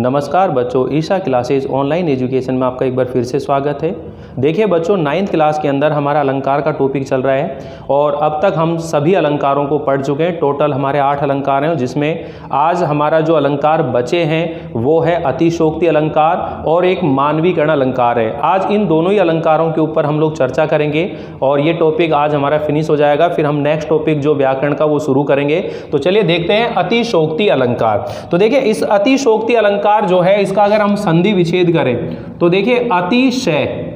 नमस्कार बच्चों, Isha classes online education में आपका एक बार फिर से स्वागत है। देखिए बच्चों, 9th क्लास के अंदर हमारा अलंकार का टॉपिक चल रहा है और अब तक हम सभी अलंकारों को पढ़ चुके हैं। टोटल हमारे 8 अलंकार हैं, जिसमें आज हमारा जो अलंकार बचे हैं वो है अतिशोक्ति अलंकार और एक मानवीकरण अलंकार है। आज इन दोनों ही अलंकारों के ऊपर हम लोग चर्चा करेंगे और ये टॉपिक आज हमारा फिनिश हो जाएगा। फिर हम नेक्स्ट टॉपिक जो व्याकरण का वो शुरू करेंगे। तो चलिए देखते हैं अतिशोक्ति अलंकार। तो देखिए इस अतिशोक्ति अलंकार जो है, इसका अगर हम संधि विच्छेद करें तो देखिए अतिशय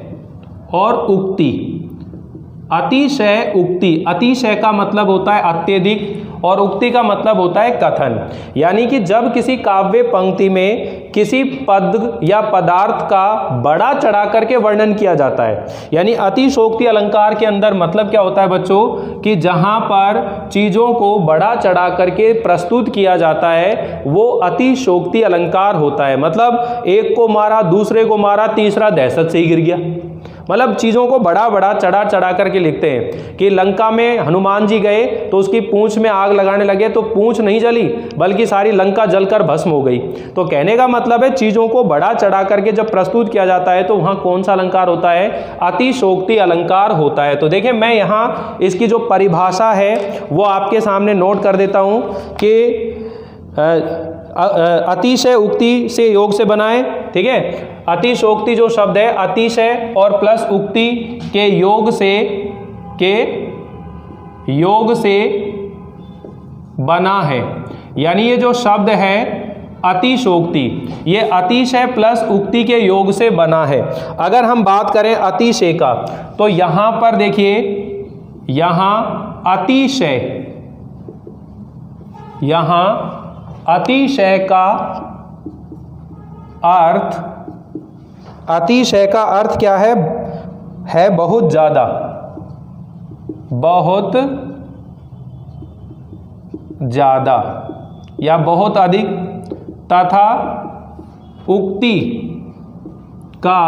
और उक्ति। अतिशय उक्ति, अतिशय का मतलब होता है अत्यधिक और उक्ति का मतलब होता है कथन। यानी कि जब किसी काव्य पंक्ति में किसी पद या पदार्थ का बढ़ा चढ़ा करके वर्णन किया जाता है, यानी अतिशोक्ति अलंकार के अंदर मतलब क्या होता है बच्चों, कि जहां पर चीजों को बढ़ा चढ़ा करके प्रस्तुत किया जाता है वो अतिशोक्ति अलंकार होता है। मतलब एक को मारा, दूसरे को मारा, तीसरा दहशत से ही गिर गया। मतलब चीज़ों को बड़ा बड़ा चढ़ा चढ़ा करके लिखते हैं कि लंका में हनुमान जी गए तो उसकी पूंछ में आग लगाने लगे तो पूंछ नहीं जली बल्कि सारी लंका जलकर भस्म हो गई। तो कहने का मतलब है चीज़ों को बड़ा चढ़ा करके जब प्रस्तुत किया जाता है तो वहाँ कौन सा अलंकार होता है, अतिशोक्ति अलंकार होता है। तो देखिए मैं यहाँ इसकी जो परिभाषा है वो आपके सामने नोट कर देता हूँ कि अतिशय उक्ति से योग से बनाए, ठीक है। अतिशोक्ति जो शब्द है अतिशय और प्लस उक्ति के योग से बना है। यानी ये जो शब्द है अतिशोक्ति, ये अतिशय प्लस उक्ति के योग से बना है। अगर हम बात करें अतिशय का तो यहां पर देखिए, यहां अतिशय का अर्थ क्या है बहुत ज्यादा, बहुत ज्यादा या बहुत अधिक, तथा उक्ति का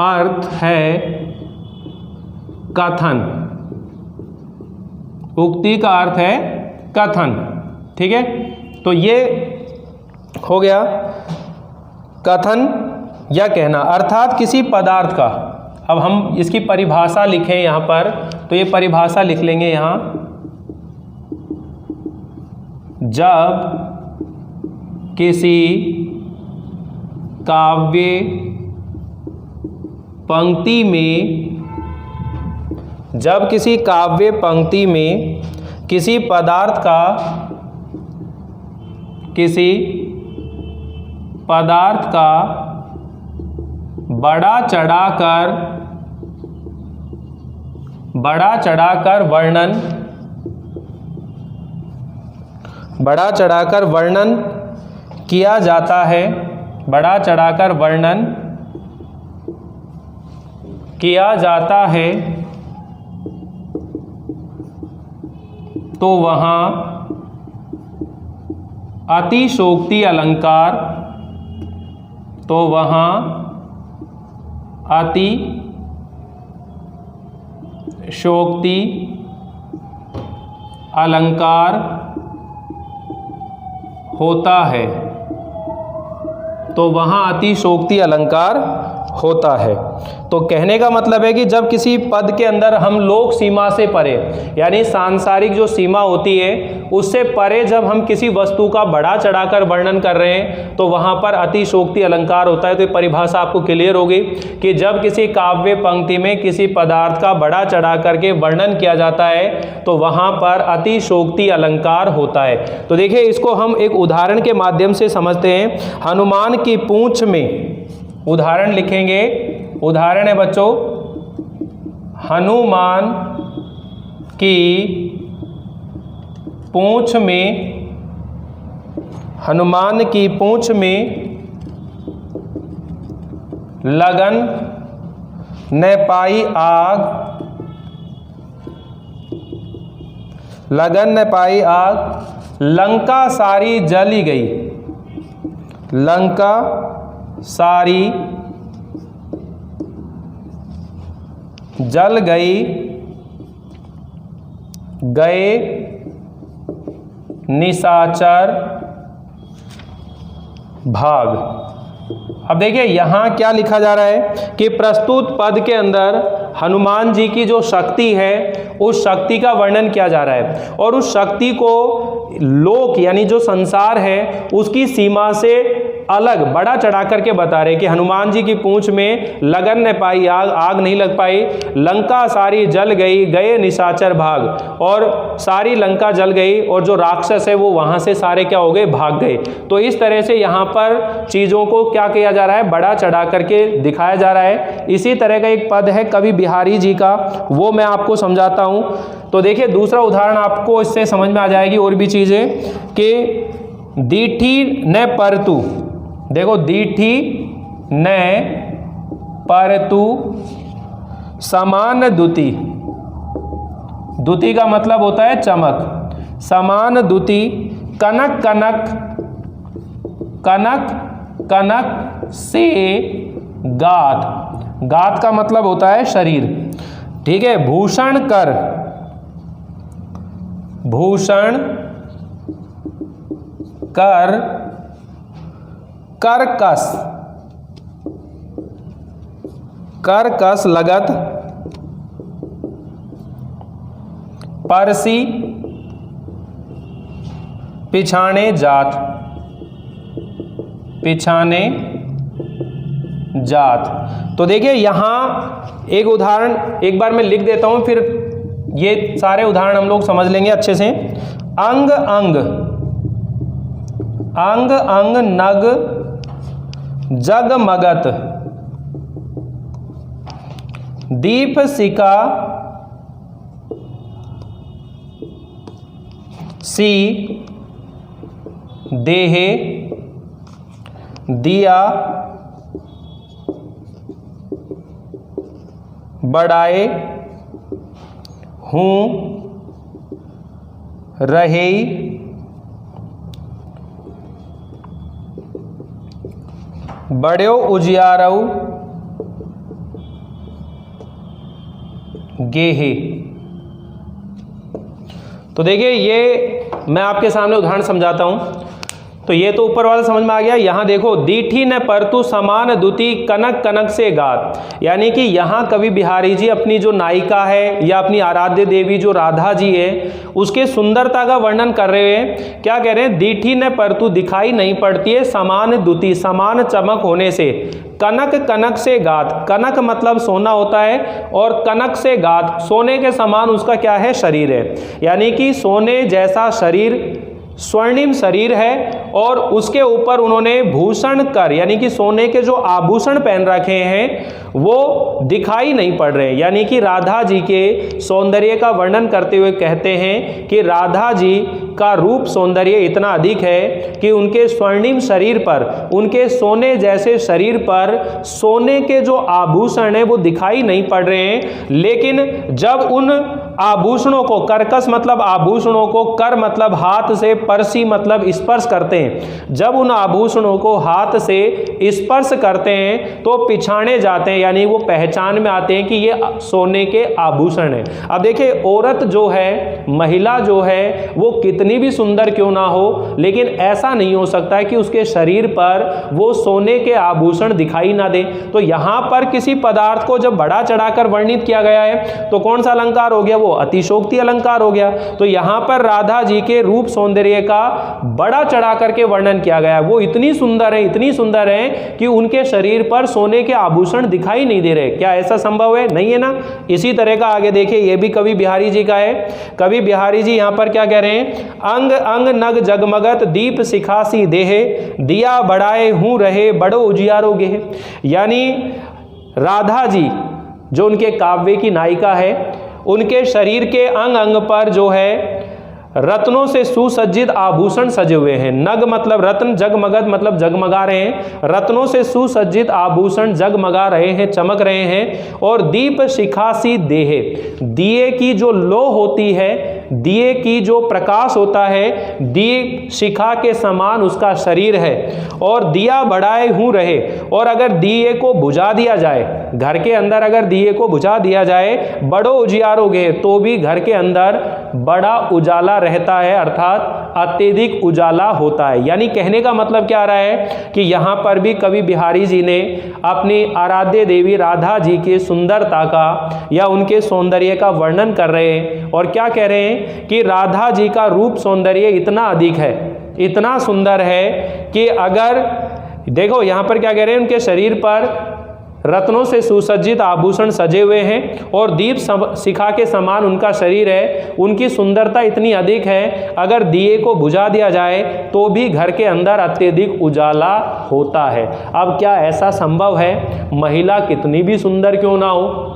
अर्थ है कथन। उक्ति का अर्थ है कथन, ठीक है। तो ये हो गया कथन या कहना, अर्थात किसी पदार्थ का। अब हम इसकी परिभाषा लिखें यहाँ पर, तो ये परिभाषा लिख लेंगे यहाँ, जब किसी काव्य पंक्ति में किसी पदार्थ का बढ़ा चढ़ाकर वर्णन किया जाता है, बढ़ा चढ़ाकर वर्णन किया जाता है, तो वहाँ अतिशोक्ति अलंकार, तो वहाँ अतिशोक्ति अलंकार होता है, तो वहाँ अतिशोक्ति अलंकार होता है। तो कहने का मतलब है कि जब किसी पद के अंदर हम लोक सीमा से परे, यानी सांसारिक जो सीमा होती है उससे परे जब हम किसी वस्तु का बढ़ा चढ़ाकर वर्णन कर रहे हैं तो वहाँ पर अतिशोक्ति अलंकार होता है। तो ये परिभाषा आपको क्लियर होगी कि जब किसी काव्य पंक्ति में किसी पदार्थ का बढ़ा चढ़ा करके वर्णन किया जाता है तो वहाँ पर अतिशोक्ति अलंकार होता है। तो देखिए इसको हम एक उदाहरण के माध्यम से समझते हैं। हनुमान की पूंछ में, उदाहरण लिखेंगे, उदाहरण है बच्चों, हनुमान की पूंछ में लगन न पाई आग, लंका सारी जली गई, लंका सारी जल गई, गए निशाचर भाग। अब देखिए यहाँ क्या लिखा जा रहा है कि प्रस्तुत पद के अंदर हनुमान जी की जो शक्ति है उस शक्ति का वर्णन किया जा रहा है और उस शक्ति को लोक यानी जो संसार है उसकी सीमा से अलग बढ़ा चढ़ा करके बता रहे कि हनुमान जी की पूंछ में लगन न पाई आग, आग नहीं लग पाई, लंका सारी जल गई, गए निशाचर भाग, और सारी लंका जल गई और जो राक्षस है वो वहां से सारे क्या हो गए, भाग गए। तो इस तरह से यहाँ पर चीजों को क्या किया जा रहा है, बढ़ा चढ़ा करके दिखाया जा रहा है। इसी तरह का एक पद है कवि बिहारी जी का, वो मैं आपको समझाता हूँ। तो देखिए दूसरा उदाहरण आपको इससे समझ में आ जाएगी और भी चीजें कि दीठी न परतु, देखो दीठी न परतु समान दुति, दुति का मतलब होता है चमक, समान दुति कनक कनक, कनक कनक से गात, गात का मतलब होता है शरीर, ठीक है। भूषण कर, भूषण कर, करकस, करकस लगत, परसी पिछाने जात, पिछाने जात। तो देखिए यहां एक उदाहरण एक बार मैं लिख देता हूं, फिर ये सारे उदाहरण हम लोग समझ लेंगे अच्छे से। अंग अंग, अंग अंग नग जगमगत, दीप शिखा सी देहे, दिया बढ़ाए हूँ रहे, बड़ो उजियारऊ गेहे। तो देखिए ये मैं आपके सामने उदाहरण समझाता हूं। तो ये तो ऊपर वाला समझ में आ गया। यहां देखो दीठी न परतु समान दुति कनक कनक से गात, यानी कि यहां कवि बिहारी जी अपनी जो नायिका है या अपनी आराध्य देवी जो राधा जी है उसके सुंदरता का वर्णन कर रहे हैं। क्या कह रहे हैं, दीठी न परतु दिखाई नहीं पड़ती है, समान दुति समान चमक होने से, कनक कनक से गात, कनक मतलब सोना होता है और कनक से गात सोने के समान उसका क्या है, शरीर है। यानी कि सोने जैसा शरीर, स्वर्णिम शरीर है और उसके ऊपर उन्होंने भूषण कर यानी कि सोने के जो आभूषण पहन रखे हैं वो दिखाई नहीं पड़ रहे। यानी कि राधा जी के सौंदर्य का वर्णन करते हुए कहते हैं कि राधा जी का रूप सौंदर्य इतना अधिक है कि उनके स्वर्णिम शरीर पर, उनके सोने जैसे शरीर पर सोने के जो आभूषण है वो दिखाई नहीं पड़ रहे हैं। लेकिन जब उन आभूषणों को, करकस मतलब आभूषणों को, कर मतलब हाथ से, परसी मतलब स्पर्श करते हैं, जब उन आभूषणों को हाथ से स्पर्श करते हैं तो पिछाने जाते हैं, यानी वो पहचान में आते हैं कि ये सोने के आभूषण है। अब देखिए औरत जो है, महिला जो है, वो कितनी भी सुंदर क्यों ना हो, लेकिन ऐसा नहीं हो सकता है कि उसके शरीर पर वो सोने के आभूषण दिखाई ना दे। तो यहां पर किसी पदार्थ को जब बढ़ा चढ़ाकर वर्णित किया गया है तो कौन सा अलंकार हो गया, वो अतिशोक्ति अलंकार हो गया। तो यहां पर राधा जी के रूप सौंदर्य का बड़ा चढ़ा करके वर्णन किया गया है। वो इतनी सुंदर है, इतनी सुंदर है कि उनके शरीर पर सोने के आभूषण दिखाई नहीं दे रहे। क्या ऐसा संभव है? नहीं है ना। इसी तरह का आगे देखिए, ये भी कवि बिहारी जी का है। कवि बिहारी जी यहां पर क्या कह रहे हैं, अंग अंग नग जगमगत दीप शिखासी देहे, दिया बढ़ाए हूं रहे बड़ो उजियारो गेहे। यानी राधा जी जो उनके काव्य की नायिका है, उनके शरीर के अंग अंग पर जो है रत्नों से सुसज्जित आभूषण सजे हुए हैं। नग मतलब रत्न, जगमगत मतलब जगमगा रहे हैं, रत्नों से सुसज्जित आभूषण जगमगा रहे हैं, चमक रहे हैं। और दीप शिखासी देहे, दिए की जो लो होती है, दिए की जो प्रकाश होता है, दिए शिखा के समान उसका शरीर है। और दिया बढ़ाए हूं रहे, और अगर दिए को बुझा दिया जाए, घर के अंदर अगर दिए को बुझा दिया जाए, बड़ो उजियारोगे, तो भी घर के अंदर बड़ा उजाला रहता है, अर्थात अत्यधिक उजाला होता है। यानी कहने का मतलब क्या आ रहा है कि यहाँ पर भी कवि बिहारी जी ने अपनी आराध्य देवी राधा जी की सुंदरता का या उनके सौंदर्य का वर्णन कर रहे हैं और क्या कह रहे हैं कि राधा जी का रूप सौंदर्य इतना अधिक है, इतना सुंदर है कि अगर देखो यहाँ पर क्या कह रहे हैं, उनके शरीर पर रत्नों से सुसज्जित आभूषण सजे हुए हैं और दीप शिखा के समान उनका शरीर है। उनकी सुंदरता इतनी अधिक है, अगर दिए को बुझा दिया जाए तो भी घर के अंदर अत्यधिक उजाला होता है। अब क्या ऐसा संभव है? महिला कितनी भी सुंदर क्यों ना हो,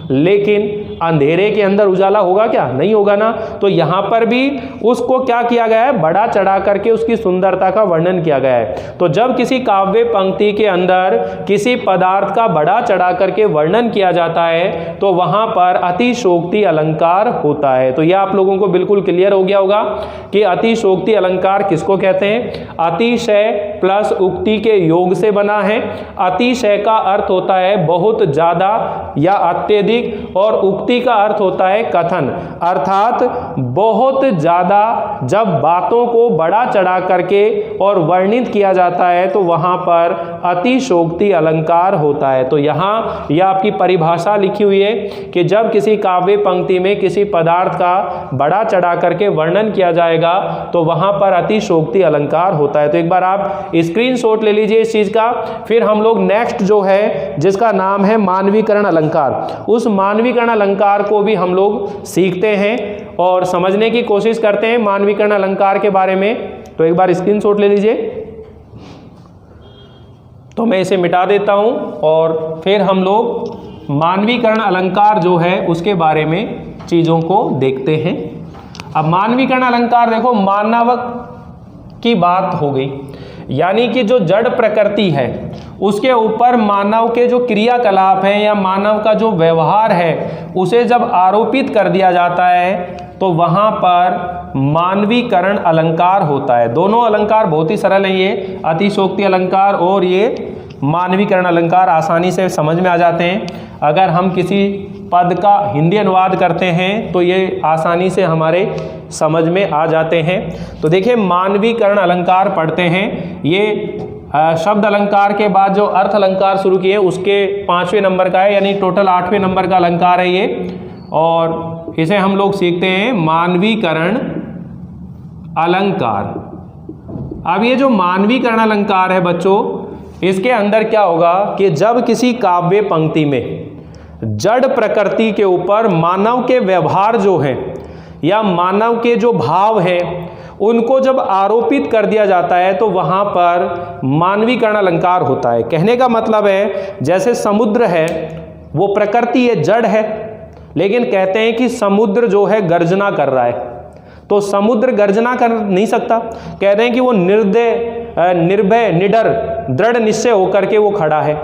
लेकिन अंधेरे के अंदर उजाला होगा क्या? नहीं होगा ना। तो यहाँ पर भी उसको क्या किया गया है, बढ़ा चढ़ा करके उसकी सुंदरता का वर्णन किया गया है। तो जब किसी काव्य पंक्ति के अंदर किसी पदार्थ का बढ़ा चढ़ा करके वर्णन किया जाता है तो वहाँ पर अतिशोक्ति अलंकार होता है। तो यह आप लोगों को बिल्कुल क्लियर हो गया होगा कि अतिशोक्ति अलंकार किसको कहते हैं। अतिशय प्लस उक्ति के योग से बना है। अतिशय का अर्थ होता है बहुत ज़्यादा या अत्यधिक, और उक्ति का अर्थ होता है कथन, अर्थात बहुत ज़्यादा जब बातों को बढ़ा चढ़ा करके और वर्णित किया जाता है तो वहाँ पर अतिशोक्ति अलंकार होता है। तो यहाँ यह आपकी परिभाषा लिखी हुई है कि जब किसी काव्य पंक्ति में किसी पदार्थ का बढ़ा चढ़ा करके वर्णन किया जाएगा तो वहाँ पर अतिशोक्ति अलंकार होता है। तो एक बार आप स्क्रीनशॉट ले लीजिए इस चीज़ का। फिर हम लोग नेक्स्ट जो है जिसका नाम है मानवीकरण अलंकार, उस मानवीकरण अलंकार को भी हम लोग सीखते हैं और समझने की कोशिश करते हैं मानवीकरण अलंकार के बारे में। तो एक बार स्क्रीनशॉट ले लीजिए। तो मैं इसे मिटा देता हूं और फिर हम लोग मानवीकरण अलंकार जो है उसके बारे में चीज़ों को देखते हैं। अब मानवीकरण अलंकार देखो, मानव की बात हो गई, यानी कि जो जड़ प्रकृति है उसके ऊपर मानव के जो क्रियाकलाप हैं या मानव का जो व्यवहार है उसे जब आरोपित कर दिया जाता है तो वहाँ पर मानवीकरण अलंकार होता है। दोनों अलंकार बहुत ही सरल हैं, ये अतिशोक्ति अलंकार और ये मानवीकरण अलंकार आसानी से समझ में आ जाते हैं। अगर हम किसी पद का हिंदी अनुवाद करते हैं तो ये आसानी से हमारे समझ में आ जाते हैं। तो देखिए मानवीकरण अलंकार पढ़ते हैं, ये शब्द अलंकार के बाद जो अर्थ अलंकार शुरू किए उसके 5वें नंबर का है, यानी टोटल 8वें नंबर का अलंकार है ये, और इसे हम लोग सीखते हैं मानवीकरण अलंकार। अब ये जो मानवीकरण अलंकार है बच्चों, इसके अंदर क्या होगा कि जब किसी काव्य पंक्ति में जड़ प्रकृति के ऊपर मानव के व्यवहार जो हैं या मानव के जो भाव हैं उनको जब आरोपित कर दिया जाता है तो वहाँ पर मानवीकरण अलंकार होता है। कहने का मतलब है जैसे समुद्र है वो प्रकृति है, जड़ है, लेकिन कहते हैं कि समुद्र जो है गर्जना कर रहा है, तो समुद्र गर्जना कर नहीं सकता। कह रहे हैं कि वो निर्भय निडर दृढ़ निश्चय होकर के वो खड़ा है,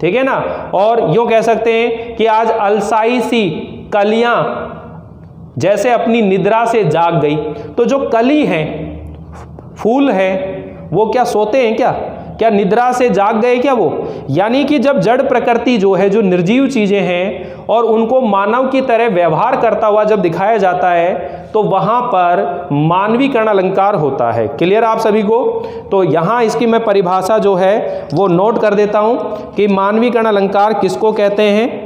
ठीक है ना। और यूँ कह सकते हैं कि आज अलसाई सी कलियाँ जैसे अपनी निद्रा से जाग गई। तो जो कली है, फूल है, वो क्या सोते हैं क्या निद्रा से जाग गए क्या वो? यानी कि जब जड़ प्रकृति जो है, जो निर्जीव चीज़ें हैं और उनको मानव की तरह व्यवहार करता हुआ जब दिखाया जाता है तो वहाँ पर मानवीकरण अलंकार होता है। क्लियर आप सभी को? तो यहाँ इसकी मैं परिभाषा जो है वो नोट कर देता हूँ कि मानवीकरण अलंकार किसको कहते हैं।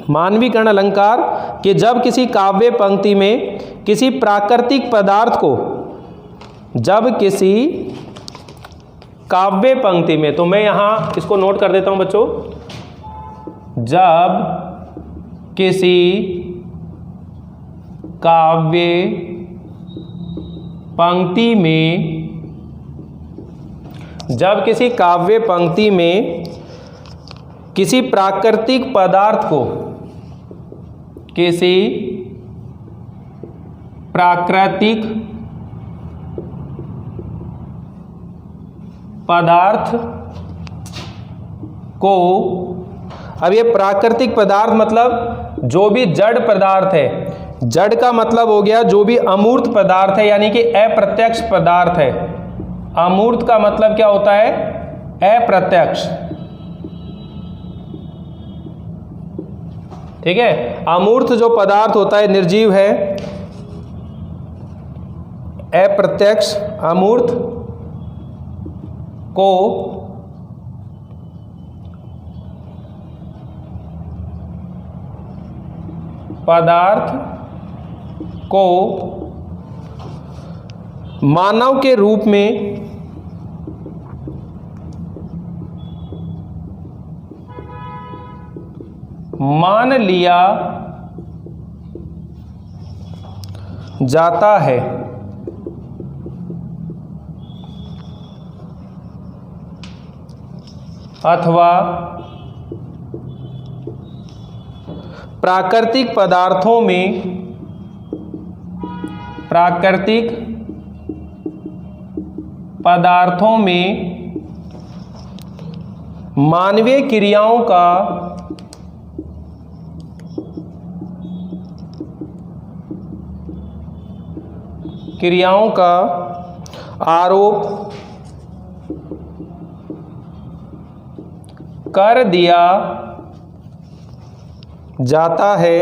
मानवीकरण अलंकार कि जब किसी काव्य पंक्ति में किसी प्राकृतिक पदार्थ को, जब किसी काव्य पंक्ति में, तो मैं यहाँ इसको नोट कर देता हूँ बच्चों, जब किसी काव्य पंक्ति में, जब किसी काव्य पंक्ति में किसी प्राकृतिक पदार्थ को, किसी प्राकृतिक पदार्थ को, अब ये प्राकृतिक पदार्थ मतलब जो भी जड़ पदार्थ है, जड़ का मतलब हो गया जो भी अमूर्त पदार्थ है, यानी कि अप्रत्यक्ष पदार्थ है। अमूर्त का मतलब क्या होता है? अप्रत्यक्ष, ठीक है। अमूर्त जो पदार्थ होता है, निर्जीव है, अप्रत्यक्ष अमूर्त को पदार्थ को मानव के रूप में मान लिया जाता है। अथवा प्राकृतिक पदार्थों में मानवीय क्रियाओं का आरोप कर दिया जाता है।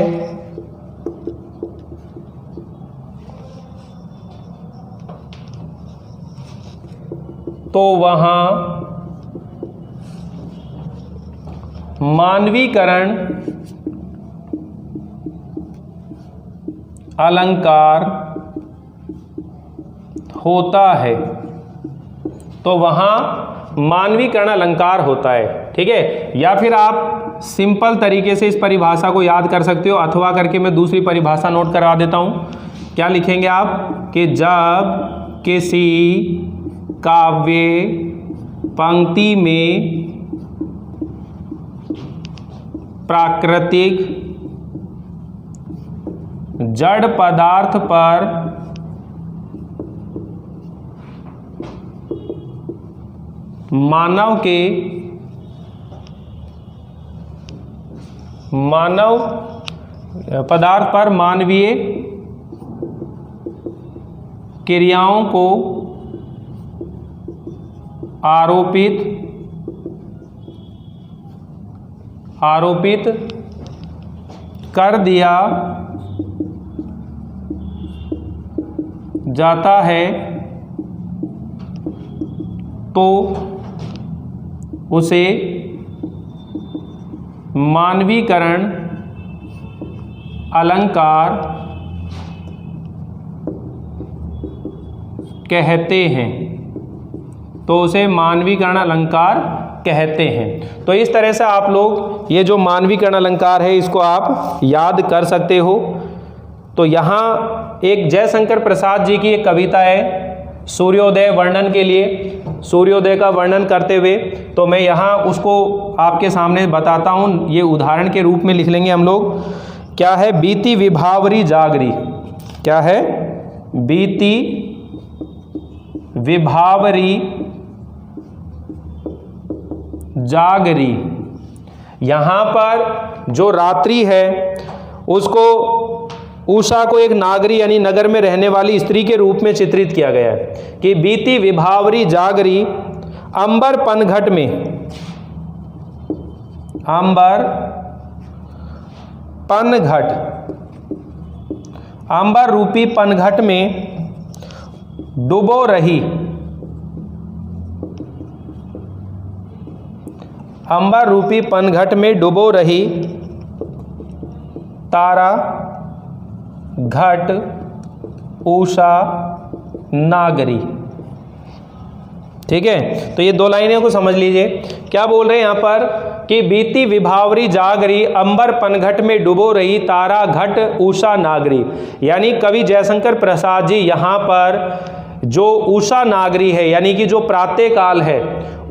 तो वहाँ मानवीकरण अलंकार होता है। तो वहाँ मानवीकरण अलंकार होता है। ठीक है, या फिर आप सिंपल तरीके से इस परिभाषा को याद कर सकते हो, अथवा करके मैं दूसरी परिभाषा नोट करवा देता हूँ। क्या लिखेंगे आप कि जब किसी काव्य पंक्ति में प्राकृतिक जड़ पदार्थ पर मानव पदार्थ पर मानवीय क्रियाओं को आरोपित कर दिया जाता है, तो उसे मानवीकरण अलंकार कहते हैं। तो उसे मानवीकरण अलंकार कहते हैं। तो इस तरह से आप लोग ये जो मानवीकरण अलंकार है इसको आप याद कर सकते हो। तो यहाँ एक जयशंकर प्रसाद जी की एक कविता है सूर्योदय वर्णन के लिए, सूर्योदय का वर्णन करते हुए, तो मैं यहाँ उसको आपके सामने बताता हूँ। ये उदाहरण के रूप में लिख लेंगे हम लोग। क्या है? बीती विभावरी जागरी। क्या है? बीती विभावरी जागरी। यहाँ पर जो रात्रि है उसको उषा को एक नागरी यानी नगर में रहने वाली स्त्री के रूप में चित्रित किया गया है कि बीती विभावरी जागरी अंबर पनघट में, अंबर पनघट, अंबर रूपी पनघट में डूबो रही, अंबर रूपी पनघट में डूबो रही तारा घट उषा नागरी। ठीक है, तो ये दो लाइनें को समझ लीजिए। क्या बोल रहे हैं यहाँ पर कि बीती विभावरी जागरी अंबर पनघट में डुबो रही तारा घट उषा नागरी। यानी कवि जयशंकर प्रसाद जी यहाँ पर जो उषा नागरी है यानी कि जो प्रातः काल है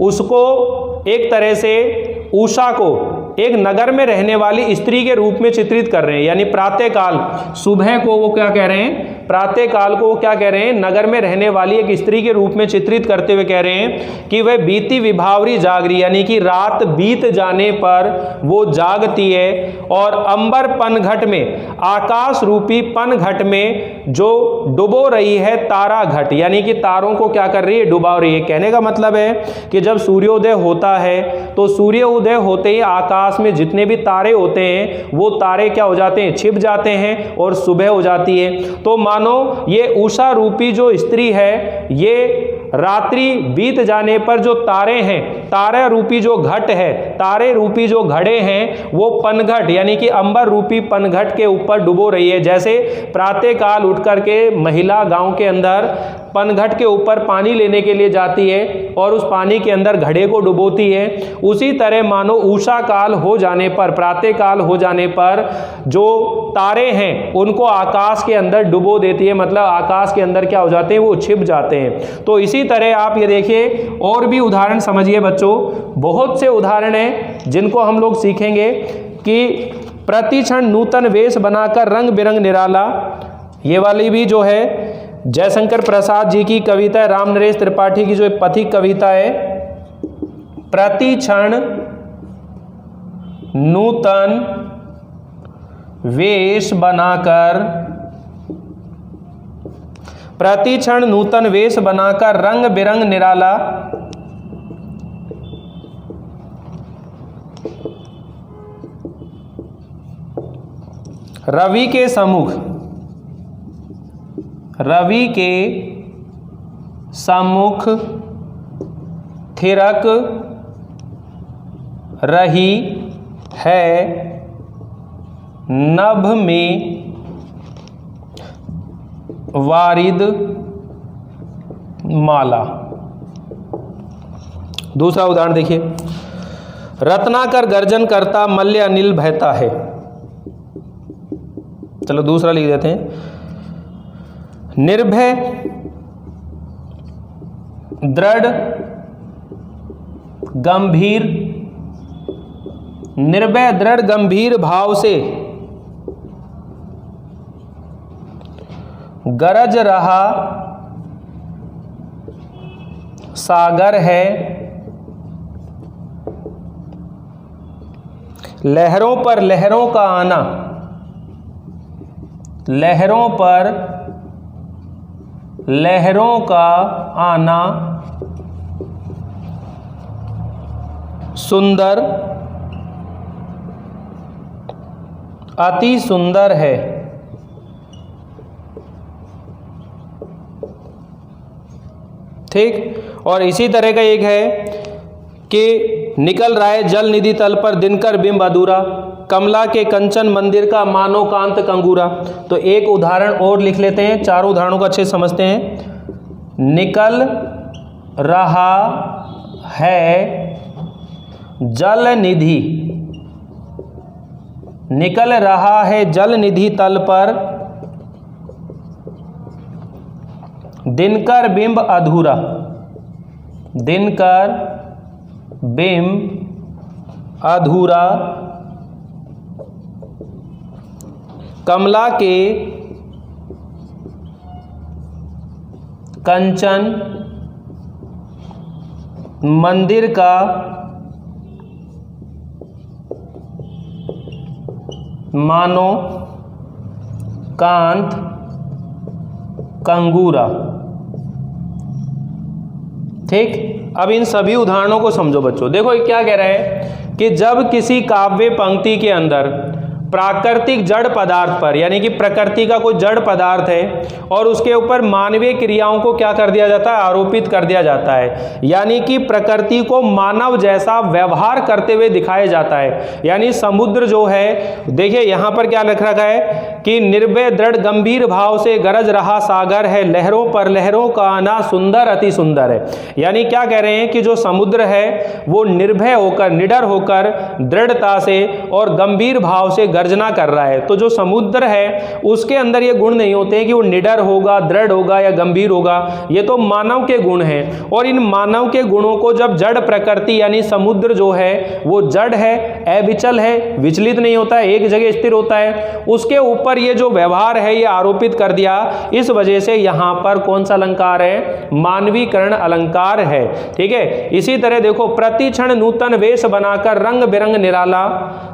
उसको एक तरह से उषा को एक नगर में रहने वाली स्त्री के रूप में चित्रित कर रहे हैं। यानी प्रातः काल, सुबह को वो क्या कह रहे हैं? प्रातः काल को वो क्या कह रहे हैं? नगर में रहने वाली एक स्त्री के रूप में चित्रित करते हुए कह रहे हैं कि वह बीती विभावरी जागरी, यानी कि रात बीत जाने पर वो जागती है और अंबर पनघट में, आकाश रूपी पनघट में जो डुबो रही है तारा घट, यानी कि तारों को क्या कर रही है? डुबा रही है। कहने का मतलब है कि जब सूर्योदय होता है तो सूर्योदय होते ही आकाश में जितने भी तारे होते हैं वो तारे क्या हो जाते हैं? छिप जाते हैं और सुबह हो जाती है। तो मानो ये उषा रूपी जो स्त्री है, ये रात्रि बीत जाने पर जो तारे हैं, तारा रूपी जो घट है, तारे रूपी जो घड़े हैं, वो पनघट यानी कि अंबर रूपी पनघट के ऊपर डुबो रही है। जैसे प्रातः काल उठ करके महिला गांव के अंदर पनघट के ऊपर पानी लेने के लिए जाती है और उस पानी के अंदर घड़े को डुबोती है, उसी तरह मानो उषा काल हो जाने पर, प्रातः काल हो जाने पर जो तारे हैं उनको आकाश के अंदर डुबो देती है, मतलब आकाश के अंदर क्या हो जाते हैं, वो छिप जाते हैं। तो इसी तरह आप ये देखिए और भी उदाहरण समझिए बच्चों, बहुत से उदाहरण हैं जिनको हम लोग सीखेंगे कि प्रतिक्षण नूतन वेश बनाकर रंग बिरंग निराला, ये वाली भी जो है जयशंकर प्रसाद जी की कविता है, राम नरेश त्रिपाठी की जो पथिक कविता है, प्रतिक्षण नूतन वेश बनाकर, प्रतिक्षण नूतन वेश बनाकर रंग बिरंग निराला, रवि के सम्मुख, रवि के सम्मुख थिरक रही है नभ में वारिद माला। दूसरा उदाहरण देखिए, रत्नाकर गर्जन करता मल्य अनिल बहता है। चलो दूसरा लिख देते हैं, निर्भय दृढ़ गंभीर, निर्भय दृढ़ गंभीर भाव से गरज रहा सागर है, लहरों पर लहरों का आना, लहरों पर लहरों का आना सुंदर अति सुंदर है। ठीक, और इसी तरह का एक है कि निकल रहा है जल निधि तल पर दिनकर बिंब अधूरा, कमला के कंचन मंदिर का मानो कांत कंगूरा। तो एक उदाहरण और लिख लेते हैं, चारों उदाहरणों को अच्छे समझते हैं। निकल रहा है जल निधि, निकल रहा है जल निधि तल पर दिनकर बिंब अधूरा, दिनकर बिंब अधूरा, कमला के कंचन मंदिर का मानो कांत कंगूरा। ठीक, अब इन सभी उदाहरणों को समझो बच्चों। देखो ये क्या कह रहा है कि जब किसी काव्य पंक्ति के अंदर प्राकृतिक जड़ पदार्थ पर, यानी कि प्रकृति का कोई जड़ पदार्थ है और उसके ऊपर मानवीय क्रियाओं को क्या कर दिया जाता है, आरोपित कर दिया जाता है, यानी कि प्रकृति को मानव जैसा व्यवहार करते हुए दिखाया जाता है। यानी समुद्र जो है, देखिए यहाँ पर क्या लिख रखा है कि निर्भय दृढ़ गंभीर भाव से गरज रहा सागर है, लहरों पर लहरों का आना सुंदर अति सुंदर है। यानी क्या कह रहे हैं कि जो समुद्र है वो निर्भय होकर, निडर होकर, दृढ़ता से और गंभीर भाव से गर्जना कर रहा है। तो जो समुद्र है उसके अंदर ये गुण नहीं होते हैं कि वो निडर होगा, दृढ़ होगा या गंभीर होगा, ये तो मानव के गुण हैं। और इन मानव के गुणों को जब जड़ प्रकृति यानी समुद्र जो है वो जड़ है, अविचल है, विचलित नहीं होता है, एक जगह स्थिर होता है, उसके ऊपर ये जो व्यवहार है ये आरोपित कर दिया। इस वजह से यहां पर कौन सा अलंकार है, मानवीकरण अलंकार है। ठीक है, इसी तरह देखो, प्रतिक्षण नूतन वेश बनाकर रंग बिरंग निराला,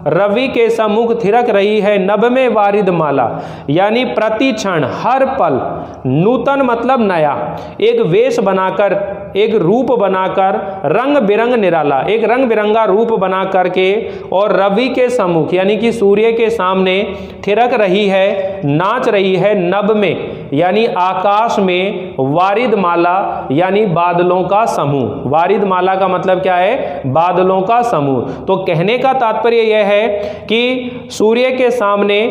रवि के सम्मुख थिरक रही है नभ में वारिद माला। यानी प्रतिक्षण, हर पल, नूतन मतलब नया, एक वेश बनाकर, एक रूप बनाकर, रंग बिरंग निराला, एक रंग बिरंगा रूप बना करके, और रवि के सम्मुख यानी कि सूर्य के सामने थिरक रही है, नाच रही है नभ में यानी आकाश में, वारिद माला यानी बादलों का समूह। वारिद माला का मतलब क्या है? बादलों का समूह। तो कहने का तात्पर्य यह है कि सूर्य के सामने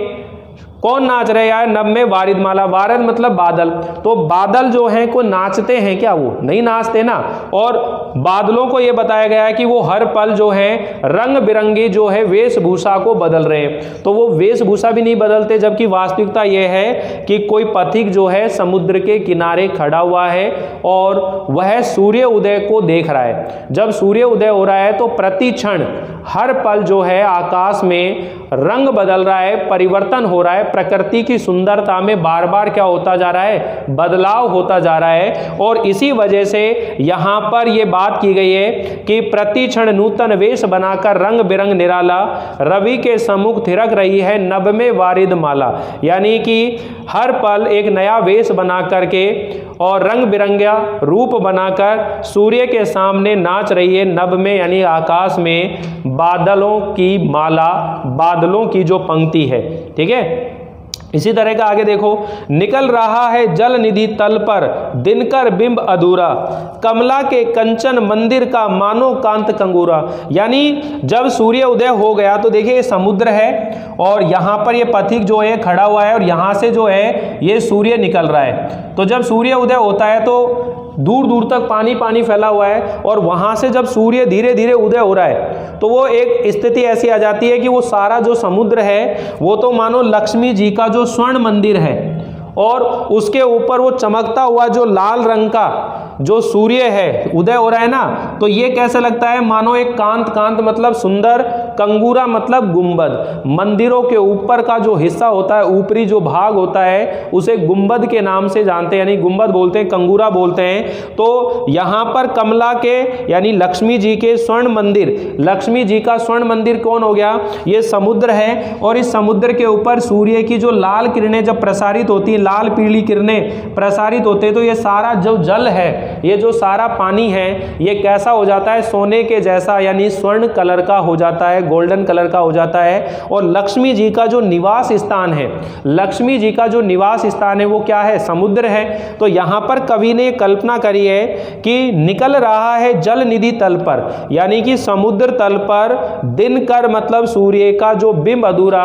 कौन नाच रहे हैं? नभ में वारिद माला। वारिद मतलब बादल। तो बादल जो हैं को नाचते हैं क्या? वो नहीं नाचते ना। और बादलों को ये बताया गया है कि वो हर पल जो है रंग बिरंगी जो है वेशभूषा को बदल रहे हैं। तो वो वेशभूषा भी नहीं बदलते, जबकि वास्तविकता ये है कि कोई पथिक जो है समुद्र के किनारे खड़ा हुआ है और वह सूर्य उदय को देख रहा है। जब सूर्य उदय हो रहा है तो प्रति क्षण हर पल जो है आकाश में रंग बदल रहा है, परिवर्तन हो रहा है। प्रकृति की सुंदरता में बार बार क्या होता जा रहा है? बदलाव होता जा रहा है। और इसी वजह से यहाँ पर यह बात की गई है कि प्रति क्षण नूतन वेश बनाकर रंग बिरंग निराला रवि के सम्मुख थिरक रही है नभ में वारिद माला। यानी कि हर पल एक नया वेश बना करके और रंग बिरंगा रूप बनाकर सूर्य के सामने नाच रही है नभ में यानी आकाश में बादलों की माला, बादलों की जो पंक्ति है। ठीक है, इसी तरह का आगे देखो, निकल रहा है जल निधि तल पर दिनकर बिंब अधूरा, कमला के कंचन मंदिर का मानो कांत कंगूरा। यानी जब सूर्य उदय हो गया तो देखिए ये समुद्र है और यहाँ पर ये पथिक जो है खड़ा हुआ है और यहाँ से जो है ये सूर्य निकल रहा है। तो जब सूर्य उदय होता है तो दूर दूर तक पानी पानी फैला हुआ है और वहाँ से जब सूर्य धीरे धीरे उदय हो रहा है तो वो एक स्थिति ऐसी आ जाती है कि वो सारा जो समुद्र है वो तो मानो लक्ष्मी जी का जो स्वर्ण मंदिर है और उसके ऊपर वो चमकता हुआ जो लाल रंग का जो सूर्य है उदय हो रहा है ना, तो ये कैसे लगता है? मानो एक कांत, कांत मतलब सुंदर, कंगूरा मतलब गुंबद। मंदिरों के ऊपर का जो हिस्सा होता है, ऊपरी जो भाग होता है उसे गुंबद के नाम से जानते हैं, यानी गुंबद बोलते हैं, कंगूरा बोलते हैं। तो यहाँ पर कमला के यानी लक्ष्मी जी के स्वर्ण मंदिर, लक्ष्मी जी का स्वर्ण मंदिर कौन हो गया? ये समुद्र है। और इस समुद्र के ऊपर सूर्य की जो लाल किरणें जब प्रसारित होती है, लाल पीली किरणें प्रसारित होते, तो ये सारा जो जल है, ये जो सारा पानी है, ये कैसा हो जाता है? सोने के जैसा यानी स्वर्ण कलर का हो जाता है, गोल्डन कलर का हो जाता है। और लक्ष्मी जी का जो निवास स्थान है, लक्ष्मी जी का जो निवास स्थान है वो क्या है? समुद्र है। तो यहाँ पर कवि ने कल्पना करी है कि निकल रहा है जल निधि तल पर, यानी कि समुद्र तल पर दिनकर मतलब सूर्य का जो बिंब अधूरा,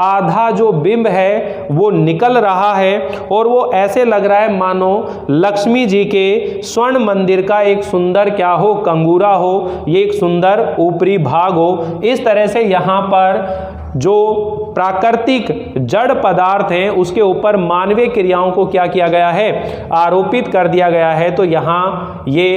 आधा जो बिंब है वो निकल रहा है और वो ऐसे लग रहा है मानो लक्ष्मी जी के स्वर्ण मंदिर का एक सुंदर क्या हो? कंगूरा हो, ये एक सुंदर ऊपरी भाग हो। इस तरह से यहाँ पर जो प्राकृतिक जड़ पदार्थ हैं उसके ऊपर मानवीय क्रियाओं को क्या किया गया है? आरोपित कर दिया गया है। तो यहाँ ये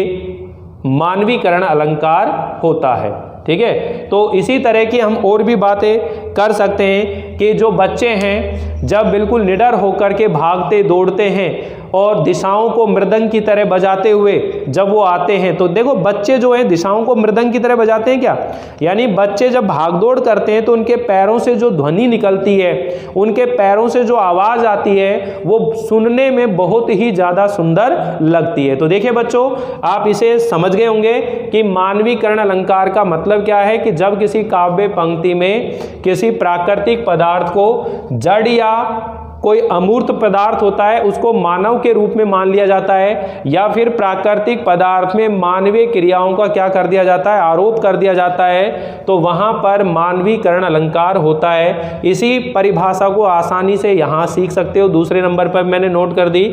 मानवीकरण अलंकार होता है। ठीक है, तो इसी तरह की हम और भी बातें कर सकते हैं कि जो बच्चे हैं जब बिल्कुल निडर होकर के भागते दौड़ते हैं और दिशाओं को मृदंग की तरह बजाते हुए जब वो आते हैं, तो देखो बच्चे जो हैं दिशाओं को मृदंग की तरह बजाते हैं क्या? यानी बच्चे जब भागदौड़ करते हैं तो उनके पैरों से जो ध्वनि निकलती है, उनके पैरों से जो आवाज़ आती है वो सुनने में बहुत ही ज़्यादा सुंदर लगती है। तो देखिए बच्चों, आप इसे समझ गए होंगे कि मानवीकरण अलंकार का मतलब क्या है कि जब किसी काव्य पंक्ति में किसी प्राकृतिक पदार्थ को जड़ या कोई अमूर्त पदार्थ होता है उसको मानव के रूप में मान लिया जाता है, या फिर प्राकृतिक पदार्थ में मानवीय क्रियाओं का क्या कर दिया जाता है? आरोप कर दिया जाता है, तो वहाँ पर मानवीकरण अलंकार होता है। इसी परिभाषा को आसानी से यहाँ सीख सकते हो। दूसरे नंबर पर मैंने नोट कर दी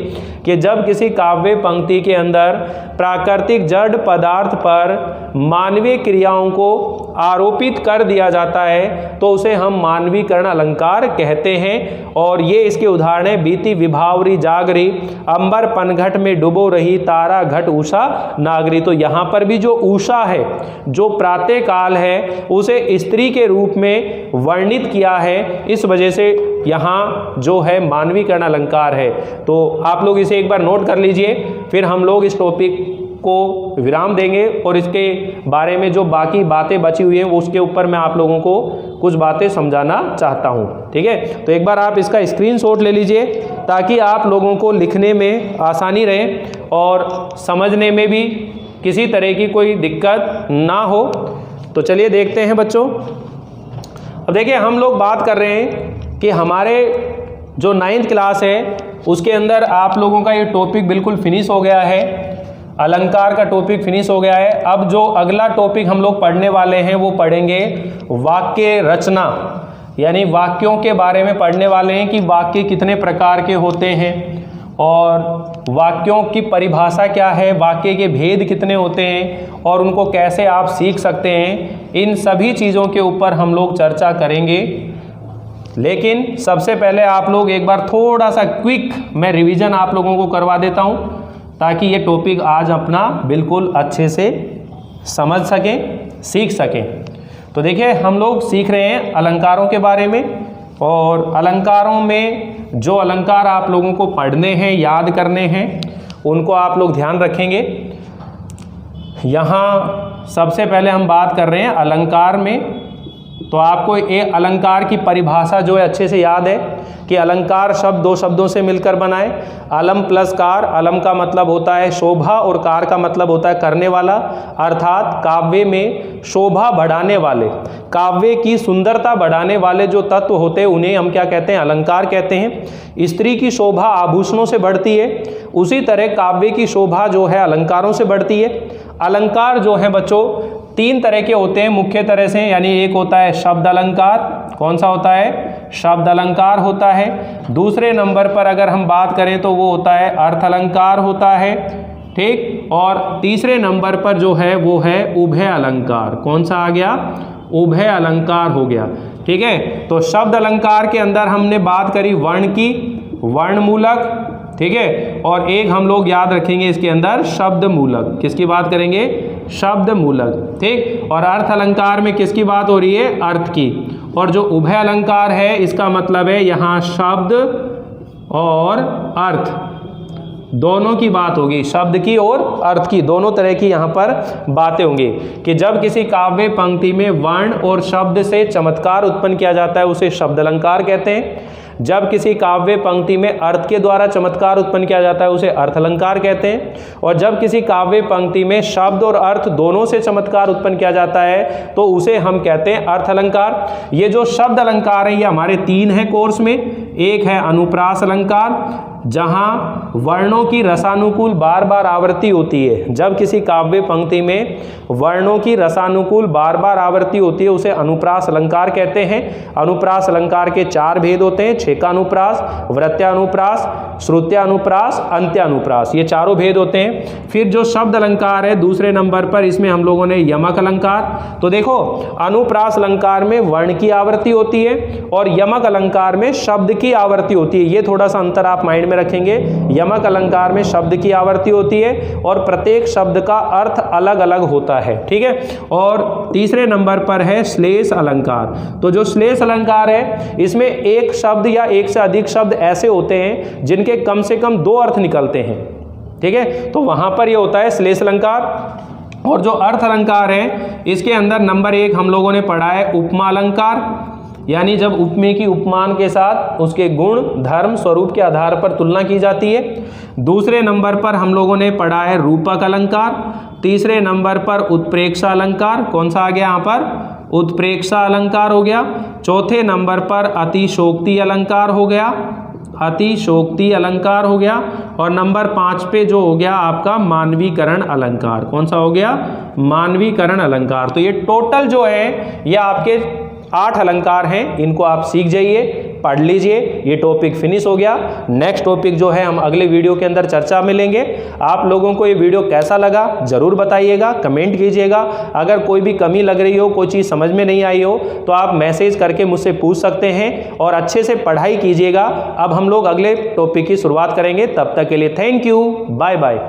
कि जब किसी काव्य पंक्ति के अंदर प्राकृतिक जड़ पदार्थ पर मानवीय क्रियाओं को आरोपित कर दिया जाता है तो उसे हम मानवीकरण अलंकार कहते हैं। और ये इसके उदाहरण है, बीती विभावरी जागरी, अंबर पनघट में डुबो रही, तारा घट उषा नागरी। तो यहाँ पर भी जो उषा है, जो प्रातः काल है, उसे स्त्री के रूप में वर्णित किया है। इस वजह से यहाँ जो है मानवीकरण अलंकार है। तो आप लोग इसे एक बार नोट कर लीजिए, फिर हम लोग इस टॉपिक को विराम देंगे और इसके बारे में जो बाकी बातें बची हुई हैं वो उसके ऊपर मैं आप लोगों को कुछ बातें समझाना चाहता हूँ। ठीक है, तो एक बार आप इसका स्क्रीनशॉट ले लीजिए ताकि आप लोगों को लिखने में आसानी रहे और समझने में भी किसी तरह की कोई दिक्कत ना हो। तो चलिए देखते हैं बच्चों। अब देखिए, हम लोग बात कर रहे हैं कि हमारे जो 9th क्लास है उसके अंदर आप लोगों का ये टॉपिक बिल्कुल फिनिश हो गया है, अलंकार का टॉपिक फिनिश हो गया है। अब जो अगला टॉपिक हम लोग पढ़ने वाले हैं वो पढ़ेंगे वाक्य रचना, यानी वाक्यों के बारे में पढ़ने वाले हैं कि वाक्य कितने प्रकार के होते हैं और वाक्यों की परिभाषा क्या है, वाक्य के भेद कितने होते हैं और उनको कैसे आप सीख सकते हैं। इन सभी चीज़ों के ऊपर हम लोग चर्चा करेंगे। लेकिन सबसे पहले आप लोग एक बार थोड़ा सा क्विक मैं रिवीजन आप लोगों को करवा देता हूं ताकि ये टॉपिक आज अपना बिल्कुल अच्छे से समझ सकें, सीख सकें। तो देखिए हम लोग सीख रहे हैं अलंकारों के बारे में, और अलंकारों में जो अलंकार आप लोगों को पढ़ने हैं, याद करने हैं, उनको आप लोग ध्यान रखेंगे। यहाँ सबसे पहले हम बात कर रहे हैं अलंकार में। तो आपको एक अलंकार की परिभाषा जो है अच्छे से याद है कि अलंकार शब्द दो शब्दों से मिलकर बनाए, अलम प्लस कार। अलम का मतलब होता है शोभा और कार का मतलब होता है करने वाला, अर्थात काव्य में शोभा बढ़ाने वाले, काव्य की सुंदरता बढ़ाने वाले जो तत्व होते हैं उन्हें हम क्या कहते हैं, अलंकार कहते हैं। स्त्री की शोभा आभूषणों से बढ़ती है, उसी तरह काव्य की शोभा जो है अलंकारों से बढ़ती है। अलंकार जो है बच्चों 3 तरह के होते हैं मुख्य तरह से, यानी एक होता है शब्द अलंकार। कौन सा होता है, शब्द अलंकार होता है। दूसरे नंबर पर अगर हम बात करें तो वो होता है अर्थ अलंकार होता है, ठीक। और तीसरे नंबर पर जो है वो है उभय अलंकार। कौन सा आ गया, उभय अलंकार हो गया, ठीक है। तो शब्द अलंकार के अंदर हमने बात करी वर्ण की, वर्णमूलक, ठीक है। और एक हम लोग याद रखेंगे इसके अंदर शब्द मूलक। किसकी बात करेंगे, शब्द मूलक, ठीक। और अर्थ अलंकार में किसकी बात हो रही है, अर्थ की। और जो उभय अलंकार है इसका मतलब है यहाँ शब्द और अर्थ दोनों की बात होगी, शब्द की और अर्थ की, दोनों तरह की यहाँ पर बातें होंगी। कि जब किसी काव्य पंक्ति में वर्ण और शब्द से चमत्कार उत्पन्न किया जाता है उसे शब्द अलंकार कहते हैं। जब किसी काव्य पंक्ति में अर्थ के द्वारा चमत्कार उत्पन्न किया जाता है उसे अर्थ अलंकार कहते हैं। और जब किसी काव्य पंक्ति में शब्द और अर्थ दोनों से चमत्कार उत्पन्न किया जाता है तो उसे हम कहते हैं अर्थ अलंकार। ये जो शब्द अलंकार है ये हमारे 3 हैं कोर्स में। एक है अनुप्रास अलंकार, जहाँ वर्णों की रसानुकूल बार बार आवृत्ति होती है। जब किसी काव्य पंक्ति में वर्णों की रसानुकूल बार बार आवृत्ति होती है उसे अनुप्रास अलंकार कहते हैं। अनुप्रास अलंकार के 4 भेद होते हैं, छेकानुप्रास, वृत्यानुप्रास, श्रुत्यानुप्रास, अंत्यानुप्रास, ये चारों भेद होते हैं। फिर जो शब्द अलंकार है दूसरे नंबर पर, इसमें हम लोगों ने यमक अलंकार। तो देखो अनुप्रास अलंकार में वर्ण की आवृत्ति होती है और यमक अलंकार में शब्द की आवृत्ति होती है। ये थोड़ा सा अंतर आप माइंड में रखेंगे। यमक अलंकार में शब्द की आवृत्ति होती है और प्रत्येक शब्द का अर्थ अलग अलग होता है, ठीक है। और तीसरे नंबर पर है श्लेष अलंकार। तो जो श्लेष अलंकार है इसमें एक शब्द या एक से अधिक शब्द ऐसे होते हैं जिनके कम से कम 2 अर्थ निकलते हैं, ठीक है। तो वहां पर यह होता है श्लेष अलंकार। और जो अर्थ अलंकार है इसके अंदर नंबर 1 हम लोगों ने पढ़ा है उपमा अलंकार, यानी जब उपमेय की उपमान के साथ उसके गुण, धर्म, स्वरूप के आधार पर तुलना की जाती है। दूसरे नंबर पर हम लोगों ने पढ़ा है रूपक अलंकार। तीसरे नंबर पर उत्प्रेक्षा अलंकार। कौन सा आ गया यहाँ पर, उत्प्रेक्षा अलंकार हो गया। चौथे नंबर पर अतिशोक्ति अलंकार हो गया, अतिशोक्ति अलंकार हो गया। और नंबर 5 पे जो हो गया आपका मानवीकरण अलंकार। कौन सा हो गया, मानवीकरण अलंकार। तो ये टोटल जो है ये आपके 8 अलंकार हैं, इनको आप सीख जाइए, पढ़ लीजिए। ये टॉपिक फिनिश हो गया। नेक्स्ट टॉपिक जो है हम अगले वीडियो के अंदर चर्चा में लेंगे। आप लोगों को ये वीडियो कैसा लगा जरूर बताइएगा, कमेंट कीजिएगा। अगर कोई भी कमी लग रही हो, कोई चीज़ समझ में नहीं आई हो तो आप मैसेज करके मुझसे पूछ सकते हैं और अच्छे से पढ़ाई कीजिएगा। अब हम लोग अगले टॉपिक की शुरुआत करेंगे। तब तक के लिए थैंक यू, बाय बाय।